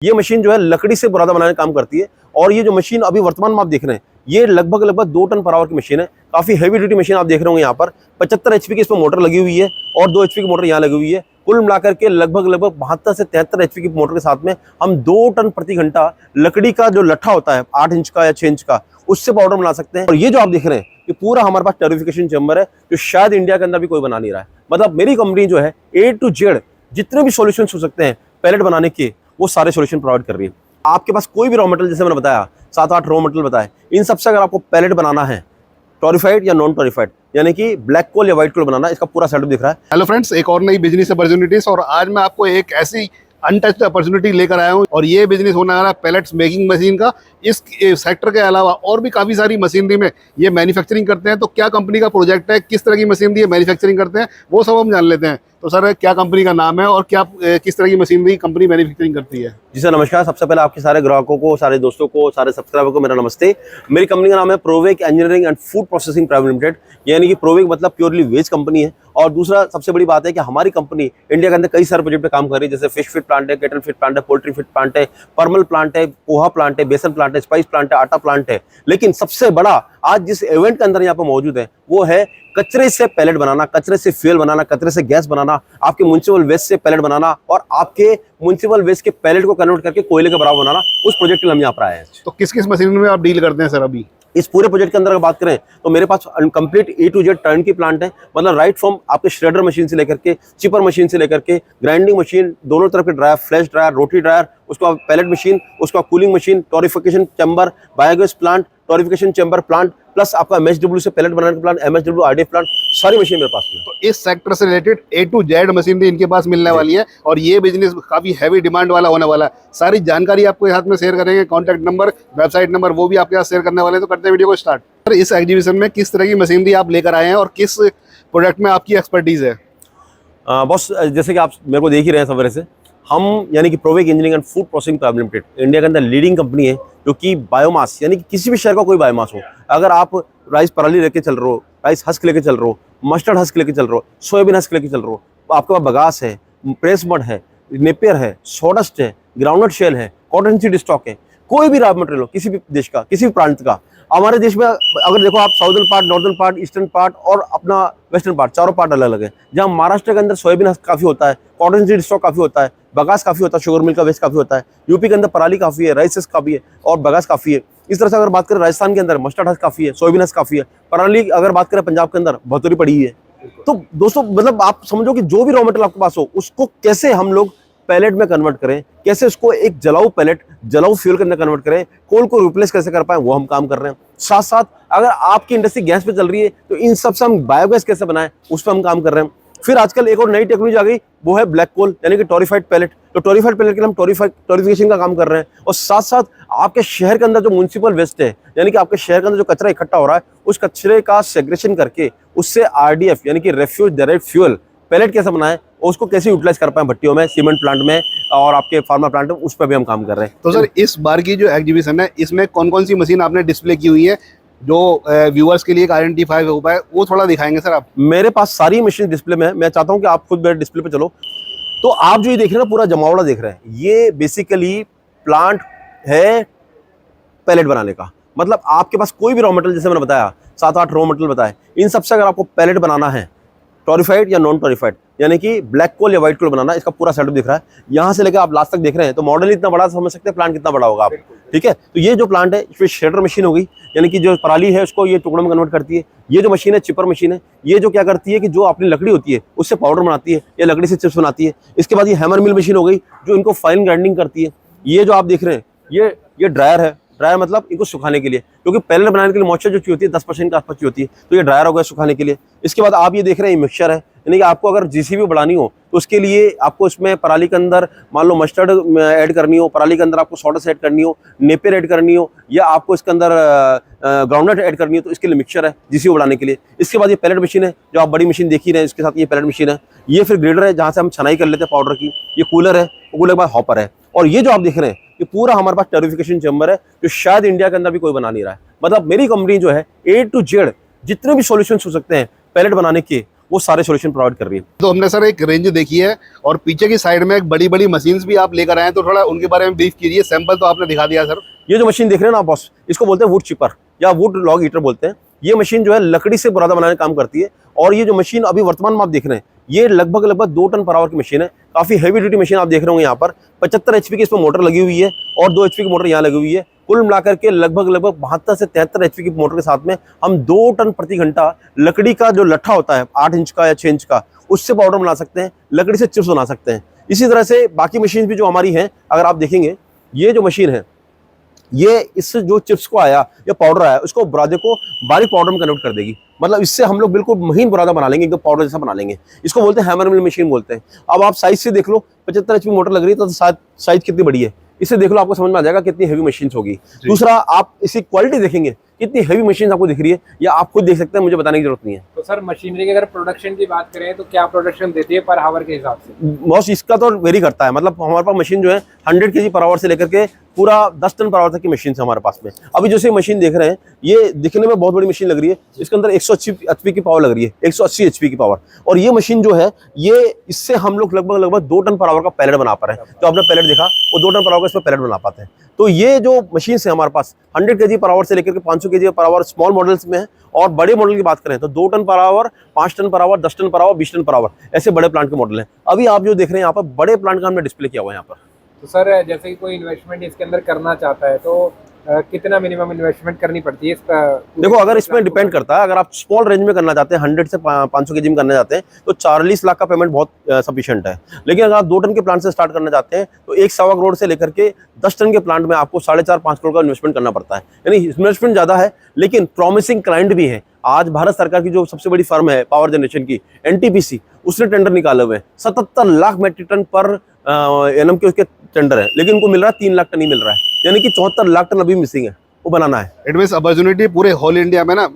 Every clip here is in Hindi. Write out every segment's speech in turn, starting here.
ये मशीन जो है लकड़ी से बुरादा बनाने का काम करती है। और ये जो मशीन अभी वर्तमान में आप देख रहे हैं, ये लगभग 2 टन पर आवर की मशीन है। काफी हैवी ड्यूटी मशीन आप देख रहे होंगे। यहाँ पर 75 HP की इसमें मोटर लगी हुई है और 2 HP की मोटर यहाँ लगी हुई है। कुल मिलाकर के लगभग 72 से 73 HP की मोटर के साथ में हम 2 टन प्रति घंटा लकड़ी का जो लट्ठा होता है 8 इंच का या 6 इंच का, उससे पाउडर बना सकते हैं। और ये जो आप देख रहे हैं, ये पूरा हमारे पास टर्बिफिकेशन चेंबर है, जो शायद इंडिया के अंदर भी कोई बना नहीं रहा है। मतलब मेरी कंपनी जो है A to Z जितने भी सॉल्यूशन हो सकते हैं पैलेट बनाने के, वो सारे सॉल्यूशन प्रोवाइड कर रही है। आपके पास कोई भी रॉ मटेरियल, जैसे मैंने बताया 7-8 रॉ मटेरियल बताए, इन सबसे अगर आपको पैलेट बनाना है, टोरिफाइड या नॉन टोरिफाइड, यानी कि ब्लैक कोल या व्हाइट कोल बनाना, इसका पूरा सेटअप दिख रहा है। हेलो फ्रेंड्स, एक और नई बिजनेस अपॉर्चुनिटीज, और आज मैं आपको एक ऐसी अनटच्ड अपॉर्चुनिटी लेकर आया हूं। और ये बिजनेस होने वाला है पैलेट्स मेकिंग मशीन का। इस सेक्टर के अलावा और भी काफ़ी सारी मशीनरी में ये मैन्युफैक्चरिंग करते हैं। तो क्या कंपनी का प्रोजेक्ट है, किस तरह की मशीनरी मैन्युफैक्चरिंग करते हैं, वो सब हम जान लेते हैं। तो सर, क्या कंपनी का नाम है और क्या किस तरह की मशीनरी कंपनी मैन्युफैक्चरिंग करती है? जी सर, नमस्कार। सबसे पहले आपके सारे ग्राहकों को, सारे दोस्तों को, सारे सब्सक्राइबर को मेरा नमस्ते। मेरी कंपनी का नाम है Provec engineering and food processing private limited, यानी कि प्रोवेक मतलब प्योरली वेज कंपनी है। और दूसरा सबसे बड़ी बात है कि हमारी कंपनी इंडिया के अंदर कई सारे प्रोजेक्ट पे काम कर रही है, जैसे फिश फीड प्लांट है, कैटल फीड प्लांट है, पोल्ट्री फीड प्लांट है, पर्मल प्लांट है, पोहा प्लांट है, बेसन प्लांट है, स्पाइस प्लांट है, आटा प्लांट है। लेकिन सबसे बड़ा आज जिस इवेंट के अंदर यहाँ पे मौजूद है, वो है कचरे से पैलेट बनाना, कचरे से फ्यूल बनाना, कचरे से गैस बनाना, आपके म्युनिसिपल वेस्ट से पैलेट बनाना और आपके म्युनिसिपल वेस्ट के पैलेट को कन्वर्ट करके कोयले के बराबर बनाना। उस प्रोजेक्ट के लिए हम यहाँ पर आए हैं। तो किस किस मशीनरी में आप डील करते हैं सर अभी? इस पूरे प्रोजेक्ट के अंदर अगर बात करें तो मेरे पास complete A to Z turnkey plant है। मतलब राइट फ्रॉम आपके श्रेडर मशीन से लेकर के, चिपर मशीन से लेकर के, ग्राइंडिंग मशीन, दोनों तरफ के ड्रायर, फ्लैश ड्रायर, रोटी ड्रायर, उसका पैलेट मशीन, उसका cooling machine, torrefaction chamber, biogas plant, torrefaction chamber plant, plus आपका MHW से पैलेट बनाने का प्लांट, MHW RDF प्लांट, सारी मशीन मेरे पास है। तो इस सेक्टर से related A to Z machinery इनके पास मिलने वाली है और ये बिजनेस काफी हैवी डिमांड वाला होने वाला है। सारी जानकारी आपको साथ में शेयर करेंगे, कॉन्टैक्ट नंबर, वेबसाइट नंबर, वो भी आपके साथ शेयर करने वाले हैं। तो करते हैं वीडियो को स्टार्ट। सर, इस एग्जीबिशन में किस तरह की मशीनरी आप लेकर आए हैं और किस प्रोडक्ट में आपकी एक्सपर्टीज है? बॉस, जैसे कि आप मेरे को देख ही रहे हैं सवेरे से, हम यानी कि Provec engineering and food processing private limited India के अंदर लीडिंग कंपनी है, जो कि बायोमास, यानी कि किसी भी शहर का कोई बायोमास हो, अगर आप राइस पराली लेके चल रहे हो, राइस हस्क लेके चल रहे हो, मस्टर्ड हस्क लेके चल रहे हो, सोयाबीन हस्क लेके चल रहे हो, आपके पास बगास है, प्रेस मड है, नेपियर है, सॉडस्ट है, ग्राउंडनट शेल है, कॉटन सीड स्टॉक है, कोई भी रॉ मटेरियल हो किसी भी देश का, किसी भी प्रांत का। हमारे देश में अगर देखो आप, southern part, northern part, eastern part और अपना वेस्टर्न पार्ट, चारों पार्ट अलग अलग है। जहाँ महाराष्ट्र के अंदर सोयाबीन हस्क काफी होता है, कॉटन सीड स्टॉक काफी होता है, बगास काफी होता है, शुगर मिल का वेस्ट काफी होता है। यूपी के अंदर पराली काफी है, राइस हस्क काफी है और बगास काफी है। इस तरह से अगर बात करें, राजस्थान के अंदर मस्टर्ड हस्क काफी है, सोयाबीन हस्क काफी है, पराली अगर बात करें पंजाब के अंदर भतूरी पड़ी है। तो दोस्तों, मतलब आप समझो कि जो भी रॉ मटेरियल आपके पास हो, उसको कैसे हम लोग पैलेट में कन्वर्ट करें, कैसे उसको एक जलाऊ पैलेट, जलाऊ फ्यूल के अंदर कन्वर्ट करें, कोल को रिप्लेस कैसे कर पाए, वो हम काम कर रहे हैं। साथ साथ अगर आपकी इंडस्ट्री गैस पे चल रही है तो इन सब से हम बायोगैस कैसे बनाएं, उस पर हम काम कर रहे हैं। फिर आजकल एक और नई टेक्नोलॉजी आ गई, वो है ब्लैक कोल, यानी कि टोरिफाइड पैलेट। तो टोरिफाइड पैलेट के लिए हम टोरिफिकेशन का काम कर रहे हैं। और साथ साथ आपके शहर के अंदर जो म्युनिसिपल वेस्ट है, यानी कि आपके शहर के अंदर जो कचरा इकट्ठा हो रहा है, उस कचरे का सेग्रेशन करके उससे RDF यानी कि रेफ्यूज डायरेक्ट फ्यूल पैलेट कैसे बनाएं और उसको कैसे यूटिलाइज कर पाए भट्टियों में, सीमेंट प्लांट में और आपके फार्मा प्लांट में, उस पर भी हम काम कर रहे हैं। तो सर, इस बार की जो एग्जीबिशन है, इसमें कौन कौन सी मशीन आपने डिस्प्ले की हुई है, जो व्यूअर्स के लिए आइडेंटिफाई हो पाए, वो थोड़ा दिखाएंगे सर आप? मेरे पास सारी मशीन डिस्प्ले में है। मैं चाहता हूं कि आप खुद मेरे डिस्प्ले पे चलो। तो आप जो ये देख रहे हैं ना, पूरा जमावड़ा देख रहे हैं, ये बेसिकली प्लांट है पैलेट बनाने का। मतलब आपके पास कोई भी रॉ मटेरियल, जैसे मैंने बताया 7-8 रॉ मटेरियल बताए, इन सबसे अगर आपको पैलेट बनाना है, टोरिफाइड या नॉन टोरिफाइड, यानी कि ब्लैक कोल या व्हाइट कोल बनाना, इसका पूरा सेटअप दिख रहा है। यहाँ से लेकर आप लास्ट तक देख रहे हैं, तो मॉडल इतना बड़ा, समझ सकते हैं प्लांट कितना बड़ा होगा आप। ठीक है, तो ये जो प्लांट है, इसमें शेडर मशीन हो गई, यानी कि जो पराली है उसको ये टुकड़ों में कन्वर्ट करती है। ये जो मशीन है चिपर मशीन है, ये जो क्या करती है कि जो अपनी लकड़ी होती है उससे पाउडर बनाती है, या लकड़ी से चिप्स बनाती है। इसके बाद ये हैमर मिल मशीन हो गई, जो इनको फाइन ग्राइंडिंग करती है। ये जो आप देख रहे हैं, ये ड्रायर है। ड्रायर मतलब इनको सुखाने के लिए, क्योंकि पैलेट बनाने के लिए मॉइस्चर जो चाहिए होती है 10% के आसपास की होती है, तो ये ड्रायर हो गया सुखाने के लिए। इसके बाद आप ये देख रहे हैं, मिक्सचर है, यानी कि आपको अगर GCB बढ़ानी हो तो उसके लिए आपको इसमें पराली के अंदर मान लो मस्टर्ड ऐड करनी हो, पराली के अंदर आपको सॉडस ऐड करनी हो, नेपियर ऐड करनी हो, या आपको इसके अंदर ग्राउंडनट ऐड करनी हो, तो इसके लिए मिक्सचर है GCB बढ़ाने के लिए। इसके बाद ये पैलेट मशीन है, जो आप बड़ी मशीन देख ही रहे हैं, इसके साथ ये पैलेट मशीन है। ये फिर ग्रेडर है, जहाँ से हम छनाई कर लेते हैं पाउडर की। ये कूलर है, कूलर के बाद हॉपर है। और ये जो आप देख रहे हैं, ये पूरा हमारे पास टर्बिफिकेशन चेंबर है, जो शायद इंडिया के अंदर भी कोई बना नहीं रहा है। मतलब मेरी कंपनी जो है A to Z जितने भी सॉल्यूशंस हो सकते हैं पैलेट बनाने के, वो सारे सोल्यूशन प्रोवाइड कर रही है। तो हमने सर एक रेंज देखी है और पीछे की साइड में एक बड़ी बड़ी मशीन्स भी आप लेकर आए हैं, तो थोड़ा उनके बारे में ब्रीफ कीजिए। सैंपल तो आपने दिखा दिया सर। ये जो मशीन देख रहे हैं ना बॉस, इसको बोलते हैं वुड चिपर या वुड लॉग हीटर बोलते हैं। ये मशीन जो है लकड़ी से बुरादा बनाने का काम करती है। और ये जो मशीन अभी वर्तमान में आप देख रहे हैं, ये लगभग 2 टन पर आवर की मशीन है। काफी हैवी ड्यूटी मशीन आप देख रहे होंगे। यहाँ पर 75 HP की इसमें मोटर लगी हुई है और 2 HP की मोटर यहाँ लगी हुई है। कुल मिलाकर के लगभग 72 से 73 HP की मोटर के साथ में हम 2 टन प्रति घंटा लकड़ी का जो लट्ठा होता है 8 इंच का या 6 इंच का, उससे पाउडर बना सकते हैं, लकड़ी से चिप्स बना सकते हैं। इसी तरह से बाकी मशीन भी जो हमारी हैं, अगर आप देखेंगे ये जो मशीन है, ये इससे जो चिप्स को आया या पाउडर आया, उसको बुरादे को बारीक पाउडर में कन्वर्ट कर देगी। मतलब इससे हम लोग बिल्कुल महीन बुरादा बना लेंगे, एकदम पाउडर जैसा बना लेंगे। इसको बोलते हैं हैमर मिल मशीन बोलते हैं। अब आप साइज से देख लो, 75 HP मोटर लग रही है तो साइज कितनी बड़ी है, इससे देख लो, आपको समझ में आ जाएगा कितनी हैवी मशीन होगी। दूसरा, आप इसकी क्वालिटी देखेंगे, कितनी हैवी मशीन आपको दिख रही है, या आप खुद देख सकते हैं, मुझे बताने की जरूरत नहीं है। तो सर मशीनरी की अगर प्रोडक्शन की बात करें तो क्या प्रोडक्शन देती है पर आवर के हिसाब से? बॉस इसका तो वेरी करता है। मतलब हमारे पास मशीन जो है 100 kg पर आवर से लेकर के पूरा 10 टन पर आवर तक की मशीन है हमारे पास में। अभी जैसे मशीन देख रहे हैं, ये दिखने में बहुत बड़ी मशीन लग रही है। इसके अंदर 180 HP की पावर लग रही है, 180 HP की पावर। और ये मशीन जो है, ये इससे हम लोग लगभग 2 टन पर आवर का पैलेट बना पा रहे हैं। तो आपने पैलेट देखा, वो 2 टन पर आवर का इसमें पैलेट बना पाते हैं। तो ये जो मशीन है हमारे पास 100 kg पर आवर से लेकर के 500 kg per hour small models में है। और बड़े मॉडल की बात करें तो 2 ton per hour, 5 ton per hour, 10 ton per hour, 20 ton per hour, ऐसे बड़े प्लांट के मॉडल हैं। अभी आप जो देख रहे हैं यहाँ पर, बड़े प्लांट का हमने डिस्प्ले किया हुआ है यहाँ पर। तो सर जैसे कि कोई इन्वेस्टमेंट इसके अंदर करना चाहता है तो कितना मिनिमम इन्वेस्टमेंट करनी पड़ती है इसका? देखो, अगर इसमें डिपेंड करता है, अगर आप स्मॉल रेंज में करना चाहते हैं, 100 से 500 kg में करना चाहते हैं, तो 40 लाख का पेमेंट बहुत सफिशिएंट है। लेकिन अगर आप 2 टन के प्लांट से स्टार्ट करना चाहते हैं तो 1.25 करोड़ से लेकर के 10 टन के प्लांट में आपको 4.5-5 करोड़ का इन्वेस्टमेंट करना पड़ता है। यानी इन्वेस्टमेंट ज्यादा है, लेकिन प्रॉमिसिंग क्लाइंट भी है। आज भारत सरकार की जो सबसे बड़ी फर्म है पावर जनरेशन की, NTPC, उसने टेंडर निकाले हुए हैं। 77 lakh metric ton per annum के उसके टेंडर है, लेकिन उनको मिल रहा है 3 लाख टन ही मिल रहा है। यानी कि 74 लाख टन अभी मिसिंग है, वो बनाना है। इट मींस अपॉर्चुनिटी पूरे होल इंडिया में ना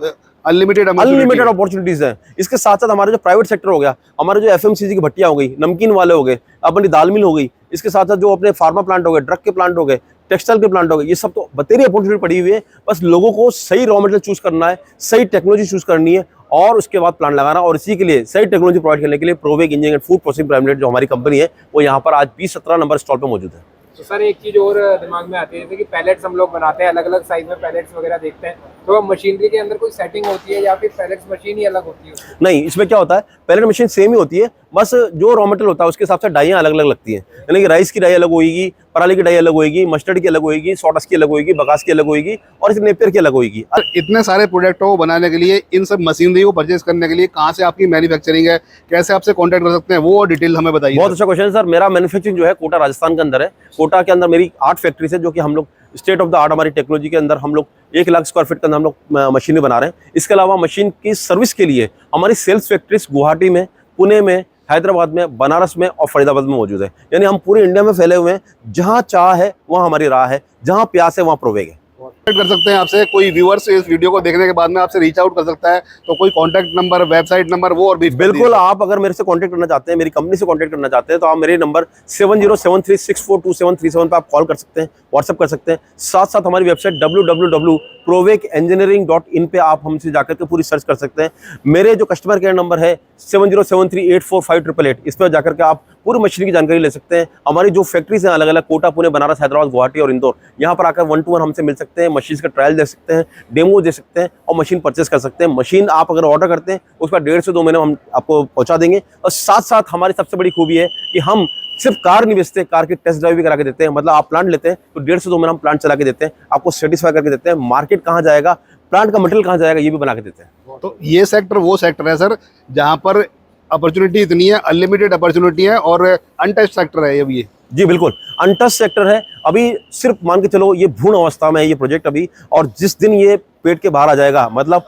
अनलिमिटेड अपॉर्चुनिटीज है। इसके साथ साथ हमारे जो प्राइवेट सेक्टर हो गया, हमारे जो FMCG की भट्टियां हो गई, नमकीन वाले हो गए, अपनी दाल मिल हो गई, इसके साथ साथ जो अपने फार्मा प्लांट हो गए, ड्रग के प्लांट हो गए, टेक्सटाइल के प्लांट हो गए, ये सब तो बतेरी अपॉर्चुनिटी पड़ी हुई है। बस लोगों को सही रॉ मटेरियल चूज करना है, सही टेक्नोलॉजी चूज करनी है और उसके बाद प्लांट लगाना। और इसी के लिए सही टेक्नोलॉजी प्रोवाइड करने के लिए Provec engineering and food processing private limited जो हमारी कंपनी है, वो यहाँ पर आज 20-17 नंबर स्टॉल पर मौजूद है। तो सर एक चीज और दिमाग में आती है, जैसे कि पैलेट्स हम लोग बनाते हैं, अलग अलग साइज में पैलेट्स वगैरह देखते हैं, तो मशीनरी के अंदर कोई सेटिंग होती है या फिर पैलेट्स मशीन ही अलग होती है? नहीं, इसमें क्या होता है, पैलेट मशीन सेम ही होती है, बस जो रॉ मटेरियल होता है उसके हिसाब से डाइयाँ अलग अलग लगती हैं। यानी कि राइस की डाई अलग होगी, पराली की डाई अलग होगी, मस्टर्ड की अलग होगी, सॉटस की अलग होगी, बगास की अलग होगी और नेपियर की अलग होगी। इतने सारे प्रोडक्टों को बनाने के लिए, इन सब मशीनरी को परचेज करने के लिए कहाँ से आपकी मैन्युफैक्चरिंग है, कैसे आपसे कांटेक्ट कर सकते हैं, वो डिटेल हमें बताइए। बहुत अच्छा क्वेश्चन है सर। मेरा मैन्युफैक्चरिंग जो है कोटा राजस्थान के अंदर है। कोटा के अंदर मेरी 8 फैक्ट्रीज है, जो कि हम लोग स्टेट ऑफ द आर्ट हमारी टेक्नोलॉजी के अंदर हम लोग 1 लाख स्क्वायर फीट के अंदर हम लोग मशीनें बना रहे हैं। इसके अलावा मशीन की सर्विस के लिए हमारी सेल्स फैक्ट्रीज गुवाहाटी में, पुणे में, हैदराबाद में, बनारस में और फरीदाबाद में मौजूद है। यानी हम पूरे इंडिया में फैले हुए हैं। जहां चाह है वहां हमारी राह है, जहां प्यास है वहां प्रोवेग है। कर सकते हैं आपसे, कोई व्यूअर्स इस वीडियो को देखने के बाद में आपसे रीच आउट कर सकता है, तो कोई कांटेक्ट नंबर, वेबसाइट नंबर, वो और भी बिल्कुल। आप अगर मेरे से कांटेक्ट करना चाहते हैं, मेरी कंपनी से कांटेक्ट करना चाहते हैं, तो आप मेरे नंबर 7073642737 पर आप कॉल कर सकते हैं, व्हाट्सएप कर सकते हैं। साथ साथ हमारी वेबसाइट www.provekengineering.in पे आप हमसे जाकर के पूरी सर्च कर सकते हैं। मेरे जो कस्टमर केयर नंबर है 7073845888, इस पर जाकर के आप पूरी मशीन की जानकारी ले सकते हैं। हमारी जो फैक्ट्रीज हैं अलग अलग, कोटा, पुणे, बनारस, हैदराबाद, गुवाहाटी और इंदौर, यहाँ पर आकर 1 to 1 हमसे मिल सकते हैं, मशीन का ट्रायल दे सकते हैं, डेमो दे सकते हैं और मशीन परचेस कर सकते हैं। मशीन आप अगर ऑर्डर करते हैं उसका 1.5 से 2 महीने हम आपको पहुंचा देंगे। और साथ साथ हमारी सबसे बड़ी खूबी है कि हम सिर्फ कार नहीं बेचते, कार की टेस्ट ड्राइव भी करा के देते हैं। मतलब आप प्लांट लेते हैं तो 1.5 से 2 महीने हम प्लांट चला के देते हैं, आपको सेटिस्फाई करके देते हैं। मार्केट कहाँ जाएगा, प्लांट का मटेरियल कहाँ जाएगा, ये भी बना के देते हैं। तो ये सेक्टर वो सेक्टर है सर जहाँ पर अपॉर्चुनिटी इतनी है, अनलिमिटेड अपॉर्चुनिटी है और अनटच्ड सेक्टर है ये भी। जी बिल्कुल, अनटच सेक्टर है। अभी सिर्फ मान के चलो ये भ्रूण अवस्था में है ये प्रोजेक्ट अभी, और जिस दिन ये पेट के बाहर आ जाएगा, मतलब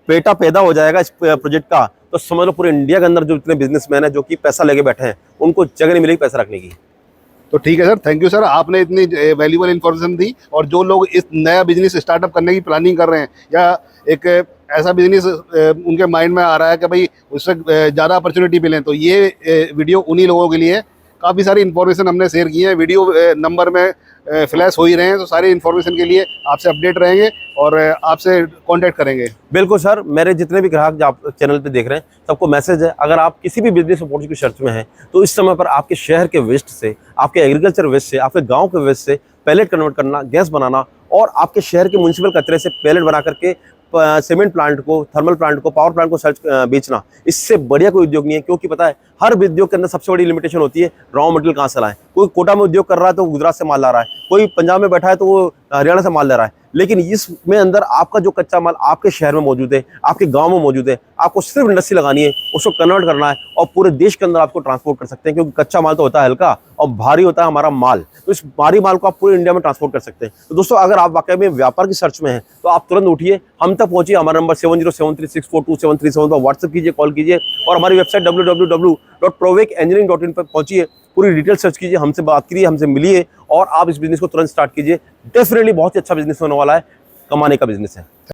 बेटा पैदा हो जाएगा इस प्रोजेक्ट का, तो समझ लो पूरे इंडिया के अंदर जो इतने बिजनेसमैन है जो कि पैसा लेके बैठे हैं, उनको जगह नहीं मिलेगी पैसा रखने की। तो ठीक है सर, थैंक यू सर, आपने इतनी वैल्यूबल इन्फॉर्मेशन दी। और जो लोग इस नया बिजनेस स्टार्टअप करने की प्लानिंग कर रहे हैं, या एक ऐसा बिजनेस उनके माइंड में आ रहा है कि भाई उससे ज़्यादा अपॉर्चुनिटी मिले, तो ये वीडियो उन्हीं लोगों के लिए है। काफ़ी सारी इन्फॉर्मेशन हमने शेयर की है। वीडियो नंबर में फ्लैश हो ही रहे हैं, तो सारी इन्फॉर्मेशन के लिए आपसे अपडेट रहेंगे और आपसे कांटेक्ट करेंगे। बिल्कुल सर, मेरे जितने भी ग्राहक जो आप चैनल पे देख रहे हैं सबको मैसेज है, अगर आप किसी भी बिजनेस अपॉर्चुनिटी की सर्च में हैं तो इस समय पर आपके शहर के वेस्ट से, आपके एग्रीकल्चर वेस्ट से, आपके गांव के वेस्ट से पैलेट कन्वर्ट करना, गैस बनाना और आपके शहर के म्युनिसिपल कचरे से पैलेट बना करके सीमेंट प्लांट को, थर्मल प्लांट को, पावर प्लांट को सर्च बेचना, इससे बढ़िया कोई उद्योग नहीं है। क्योंकि पता है हर उद्योग के अंदर सबसे बड़ी लिमिटेशन होती है रॉ मटेरियल कहाँ से लाएं। कोई कोटा में उद्योग कर रहा है तो गुजरात से माल ला रहा है, कोई पंजाब में बैठा है तो वो हरियाणा से माल ले रहा है, लेकिन इसमें अंदर आपका जो कच्चा माल आपके शहर में मौजूद है, आपके गांव में मौजूद है, आपको सिर्फ इंडस्ट्री लगानी है, उसको कन्वर्ट करना है और पूरे देश के अंदर आपको ट्रांसपोर्ट कर सकते हैं। क्योंकि कच्चा माल तो होता है हल्का और भारी होता है हमारा माल, तो इस भारी माल को आप पूरे इंडिया में ट्रांसपोर्ट कर सकते हैं। तो दोस्तों अगर आप वाकई में व्यापार की सर्च में हैं तो आप तुरंत उठिए, हम तक पहुंचिए। हमारा नंबर 7073642737 पर व्हाट्सएप कीजिए, कॉल कीजिए और हमारी वेबसाइट www.provekengineering.in पर पहुंचिए, पूरी डिटेल सर्च कीजिए, हमसे बात करिए, हमसे मिलिए और आप इस बिजनेस को तुरंत स्टार्ट कीजिए। डेफिनेटली बहुत ही अच्छा बिजनेस होने वाला है, कमाने का बिजनेस है।